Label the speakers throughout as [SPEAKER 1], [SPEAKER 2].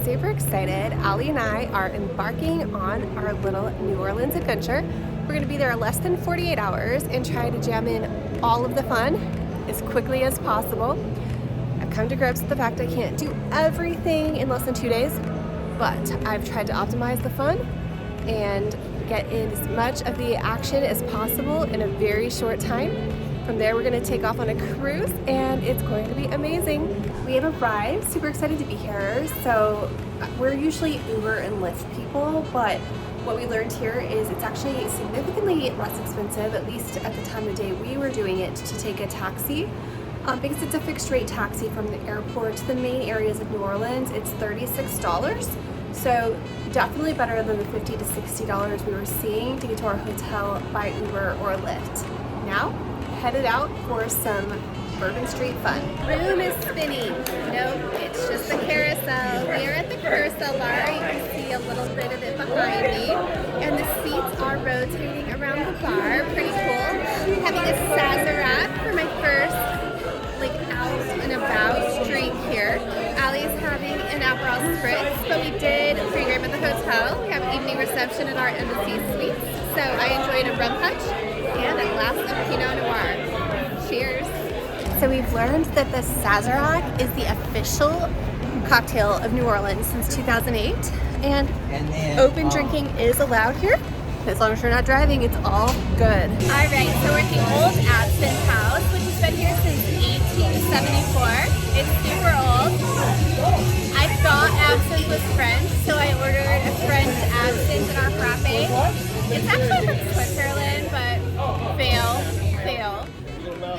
[SPEAKER 1] super excited. Aly and I are embarking on our little New Orleans adventure. We're going to be there in less than 48 hours and try to jam in all of the fun as quickly as possible. I've come to grips with the fact I can't do everything in less than 2 days, but I've tried to optimize the fun and get in as much of the action as possible in a very short time. From there, we're going to take off on a cruise, and it's going to be amazing. We have arrived, super excited to be here. So we're usually Uber and Lyft people, but what we learned here is it's actually significantly less expensive, at least at the time of day we were doing it, to take a taxi. Because it's a fixed rate taxi from the airport to the main areas of New Orleans. It's $36. So definitely better than the $50 to $60 we were seeing to get to our hotel by Uber or Lyft. Now, headed out for some Bourbon Street fun. Room is spinning. Nope, it's just the carousel. We are at the Carousel Bar. You can see a little bit of it behind me. And the seats are rotating around the bar. Pretty cool. Having a Sazerac for my first out and about drink here. Aly's having an Aperol Spritz, but we did pre-game at the hotel. We have evening reception at our embassy suite. So I enjoyed a rum punch and a glass of Pinot Noir. Cheers. So we've learned that the Sazerac is the official cocktail of New Orleans since 2008, and open drinking is allowed here. As long as you're not driving, it's all good. All right, so we're at the Old Absinthe House, which has been here since 1874. It's super old. I thought absinthe was French, so I ordered a French absinthe in our frappe. It's actually from Switzerland, but fail.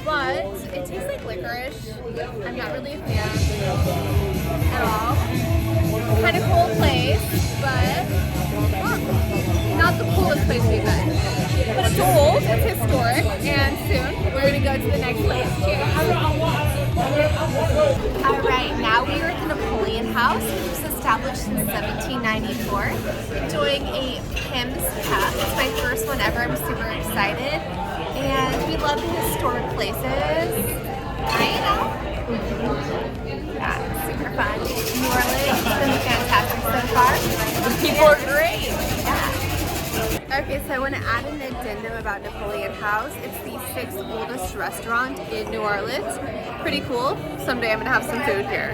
[SPEAKER 1] But it tastes like licorice. I'm not really a fan at all. Kind of cool place, but not the coolest place we've been. But it's old, it's historic, and soon we're going to go to the next place. Cheers. Alright, now we are at the Napoleon House, which was established in 1794. Doing a Pim's Cup. It's my first one ever. I'm super excited. And we love the historic places. Yeah, super fun. New Orleans has been fantastic so far.
[SPEAKER 2] The people are great.
[SPEAKER 1] Yeah. Okay, so I want to add an addendum about Napoleon House. It's the 6th oldest restaurant in New Orleans. Pretty cool. Someday I'm going to have some food here.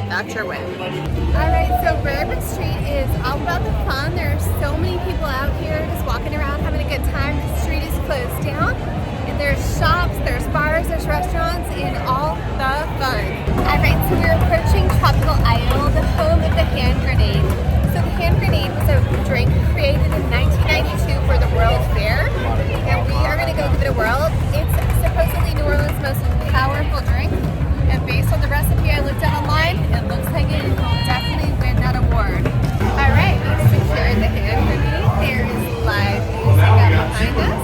[SPEAKER 1] That's your win. Alright, so Bourbon Street is all about the fun. There are so many people out here just walking around having a good time. The street is closed down. And there's shops, there's bars, there's restaurants, and all the fun. Alright, so we're approaching Tropical Isle, the home of the hand grenade. So the hand grenade was a drink created in 1992 for the World Fair. And we are going to go give it a whirl. It's supposedly New Orleans' most powerful drink. And based on the recipe I looked at online, it looks like it will definitely win that award. Alright, we've secured the hand grenade. There is live music out behind us.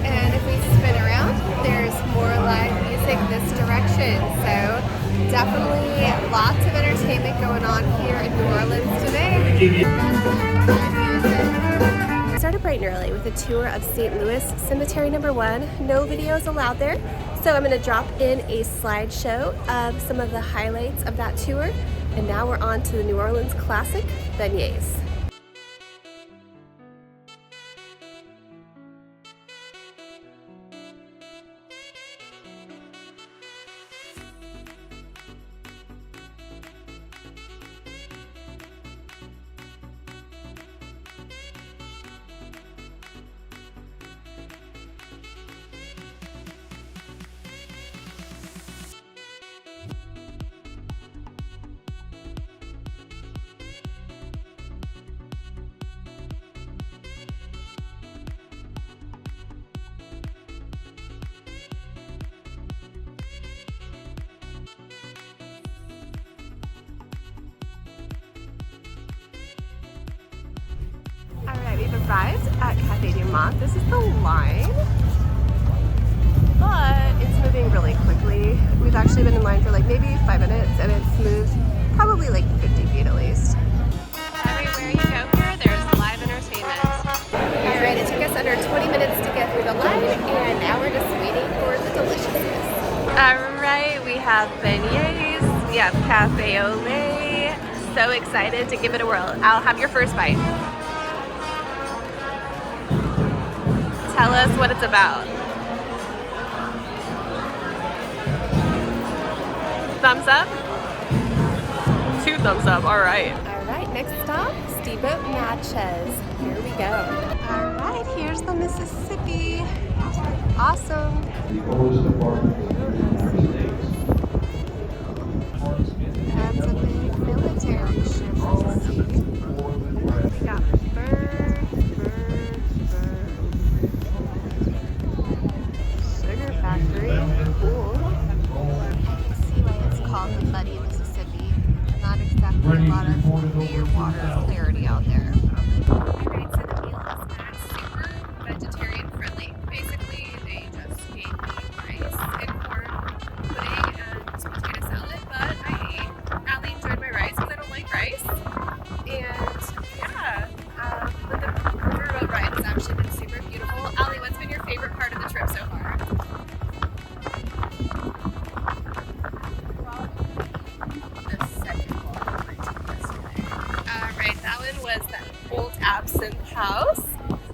[SPEAKER 1] And if we spin around, there's more live music this direction. So definitely lots of entertainment going on here in New Orleans today. We started bright and early with a tour of St. Louis Cemetery No. 1. No videos allowed there. So I'm going to drop in a slideshow of some of the highlights of that tour. And now we're on to the New Orleans classic, beignets. Alright, we've arrived at Cafe du Monde. This is the line, but it's moving really quickly. We've actually been in line for like maybe 5 minutes, and it's moved probably like 50 feet at least. Everywhere you go here, there's live entertainment. Alright, it took us under 20 minutes to get through the line, and now we're just waiting for the deliciousness. Alright, we have beignets, we have cafe au lait, so excited to give it a whirl. I'll have your first bite. Tell us what it's about. Thumbs up? 2 thumbs up, all right. All right, next stop, Steamboat Natchez. Here we go. All right, here's the Mississippi. Awesome. That's a big military ship to see. We got bird. Sugar factory. Cool. I can see why it's called the Muddy Mississippi. Not exactly a lot of clear water clarity out there. Alright, so the meal is super vegetarian friendly. Basically, they just gave me rice and corn pudding and potato salad, but Aly enjoyed my rice because I don't like rice. And yeah, but the riverboat ride has actually been super beautiful. Aly, what's been your favorite part of the trip so far? The second one I took yesterday. Alright, that one was the Old Absinthe House.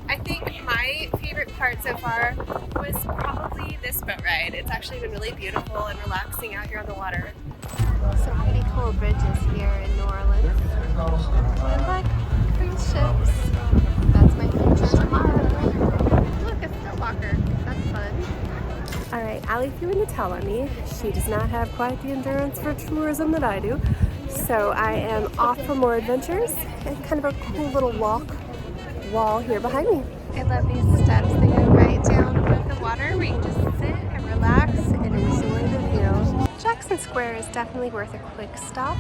[SPEAKER 1] I think my favorite part so far was probably this boat ride. It's actually been really beautiful and relaxing out here on the water. Some pretty cool bridges here in New Orleans. And like cruise ships. That's my future tomorrow. Look, a snow walker. That's fun. Alright, Aly threw in the towel on me. She does not have quite the endurance for tourism that I do. So I am off for more adventures and kind of a cool little wall here behind me. I love these steps. They go right down above the water where you can just sit and relax and enjoy the view. Jackson Square is definitely worth a quick stop.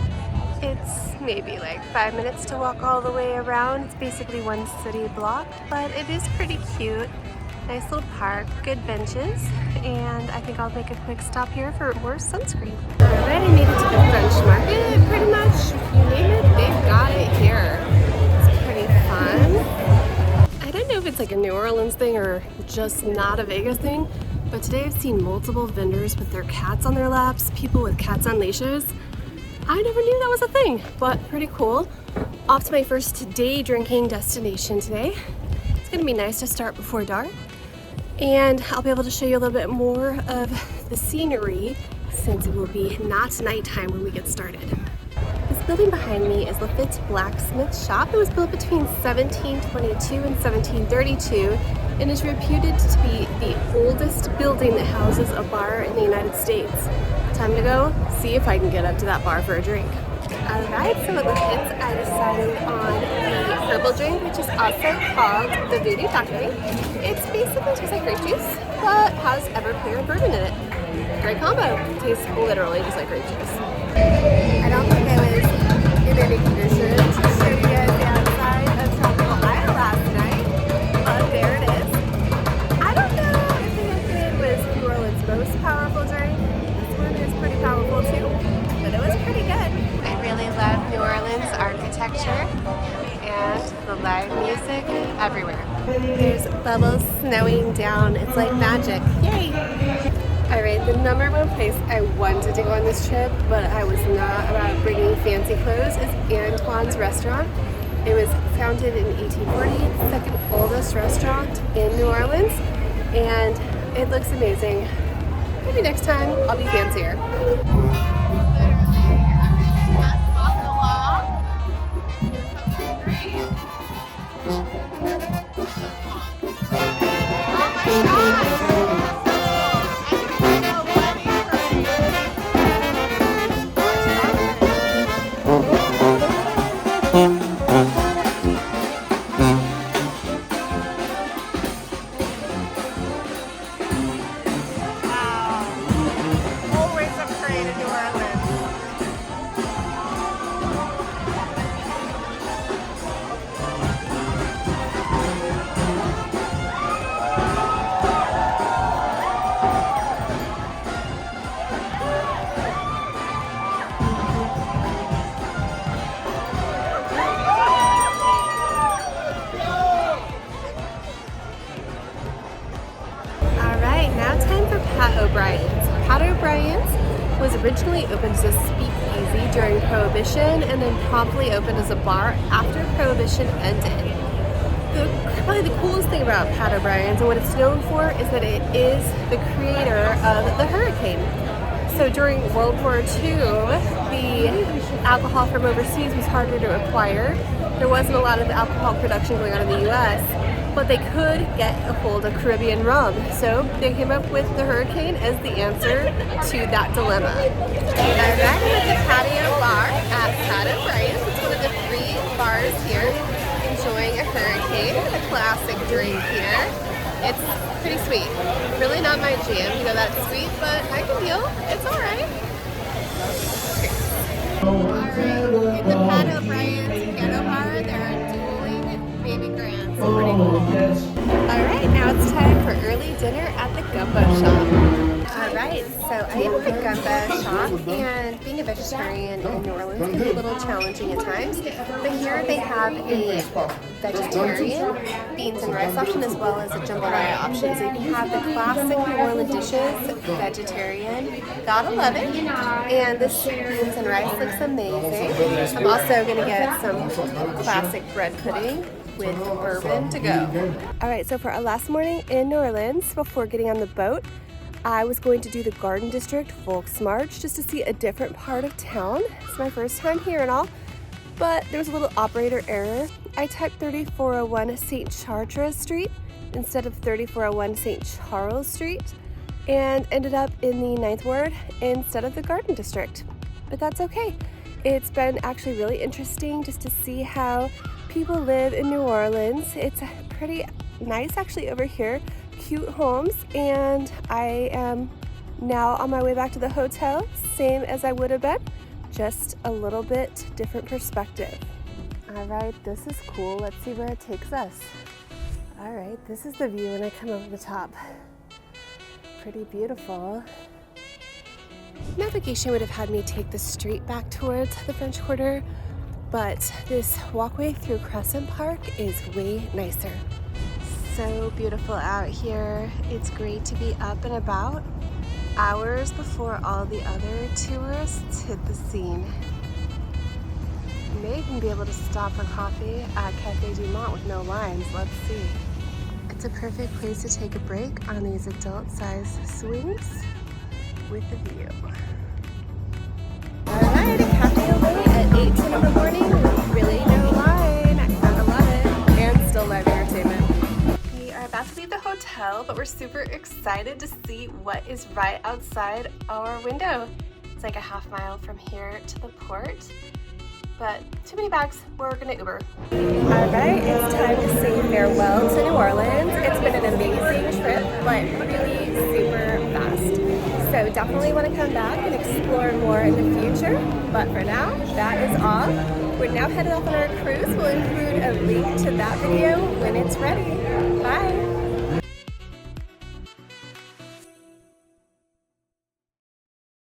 [SPEAKER 1] It's maybe like 5 minutes to walk all the way around. It's basically one city block, but it is pretty cute. Nice little park, good benches, and I think I'll make a quick stop here for more sunscreen. Alright, I made it to the French market. Pretty much, you name it, they've got it here. It's pretty fun. I don't know if it's like a New Orleans thing or just not a Vegas thing, but today I've seen multiple vendors with their cats on their laps, people with cats on leashes. I never knew that was a thing, but pretty cool. Off to my first day drinking destination today. It's gonna be nice to start before dark, and I'll be able to show you a little bit more of the scenery since it will be not nighttime when we get started. This building behind me is Lafitte's blacksmith shop. It was built between 1722 and 1732 and is reputed to be the oldest building that houses a bar in the United States. Time to go see if I can get up to that bar for a drink. Alright, so at Lafitte's I decided on the herbal drink, which is also called the Voodoo Daiquiri. It's basically tastes like grape juice, but has Everclear and bourbon in it. Great combo. Tastes literally just like grape juice. I don't think I was in any condition to show you guys the outside of Tropical Isle last night, but there it is. I don't know if the Liquid was New Orleans' most powerful drink. This one is pretty powerful too, but it was pretty good. I really love New Orleans architecture and the live music everywhere. There's bubbles snowing down. It's like magic. Yay! Alright, the number one place I wanted to go on this trip, but I was not about bringing fancy clothes, is Antoine's restaurant. It was founded in 1840, the second oldest restaurant in New Orleans, and it looks amazing. Maybe next time I'll be fancier. Prohibition and then promptly opened as a bar after Prohibition ended. Probably the coolest thing about Pat O'Brien's and what it's known for is that it is the creator of the hurricane. So during World War II, the alcohol from overseas was harder to acquire. There wasn't a lot of alcohol production going on in the US, but they could get a hold of Caribbean rum. So they came up with the hurricane as the answer to that dilemma. I'm back at the patio bar at Pat O'Brien's. It's one of the 3 bars here. Enjoying a hurricane, a classic drink here. It's pretty sweet. Really not my jam, you know, that's sweet, but I can deal. It's alright. Alright, in the Pat O'Brien's piano bar, there are dueling baby grands. Pretty cool. Alright, now it's time for early dinner at the gumbo shop. Alright, so I am at the gumbo shop, and being a vegetarian in New Orleans can be a little challenging at times, but here they have a vegetarian beans and rice option as well as a jambalaya option. So you can have the classic New Orleans dishes, vegetarian, gotta love it, and this beans and rice looks amazing. I'm also going to get some classic bread pudding with bourbon to go. Alright, so for our last morning in New Orleans, before getting on the boat, I was going to do the Garden District Volksmarch just to see a different part of town. It's my first time here and all, but there was a little operator error. I typed 3401 St. Chartres Street instead of 3401 St. Charles Street and ended up in the 9th Ward instead of the Garden District. But that's okay. It's been actually really interesting just to see how people live in New Orleans. It's pretty nice actually over here. Cute homes, and I am now on my way back to the hotel, same as I would have been, just a little bit different perspective. Alright, this is cool. Let's see where it takes us. Alright, this is the view when I come over the top. Pretty beautiful. Navigation would have had me take the street back towards the French Quarter, but this walkway through Crescent Park is way nicer. So beautiful out here. It's great to be up and about hours before all the other tourists hit the scene. You may even be able to stop for coffee at Café du Monde with no lines. Let's see. It's a perfect place to take a break on these adult-sized swings with a view. Alright, a cafe open at 8:10 in the morning with really no line. I kinda love it. And still live entertainment. We are about to leave the hotel, but we're super excited to see what is right outside our window. It's like a half mile from here to the port, but too many bags, we're gonna Uber. Alright, it's time to say farewell to New Orleans. It's been an amazing trip, but really super fast. So definitely want to come back and explore more in the future, but for now, that is all. We're now headed off on our cruise. We'll include a link to that video when it's ready.